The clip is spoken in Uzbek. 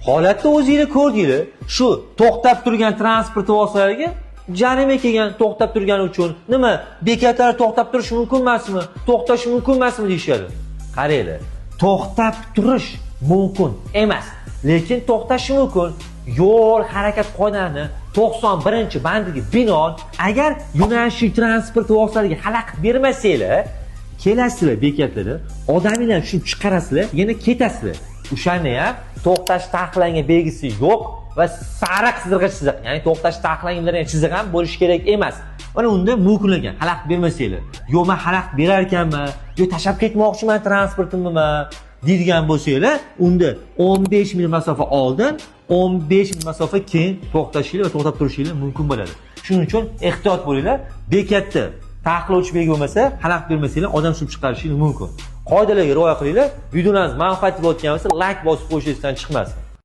holatda o'zingizlar ko'rdinglar. Shu to'xtab turgan transport vositalariga jarima kelgan to'xtab turgani uchun. Nima? Bekatlar to'xtab turish mumkin emasmi? To'xtash mumkin emasmi deyshadi. Qaranglar. To'xtab turish mumkin emas, lekin to'xtash mumkin. Yo'l harakat qoidalarini 91-bandiga binoan agar yo'nalishli transport vositalariga xalaqit bermasanglar, kelasizlar bekatlarda, odamlarni tushib chiqarasizlar, yana ketasizlar. O'shanda ham to'xtash taqiqlangan belgisi yo'q va sariq chizig'i, ya'ni to'xtash taqiqlangan chiziq ham bo'lishi kerak emas. Mana unda mumkinlangan xalaqit bermasanglar, yo men xalaqit berar ekanman, yo tashab ketmoqchiman transportimni deydigan bo'lsanglar, unda 15 mil masofa oldin, 15 mil masofa keyin to'xtashinglar va to'xtab turishinglar mumkin bo'ladi. Shuning uchun ehtiyot bo'linglar. Bekatda taqiqlovchi belgi bo'lmasa, xalaqit bermasanglar, odam tushib chiqarishingiz mumkin. Qoidalarga rioya qilinglar. Videolarimiz manfaatli bo'lgan bo'lsa, like bosib qo'yishingizdan chiqmasin.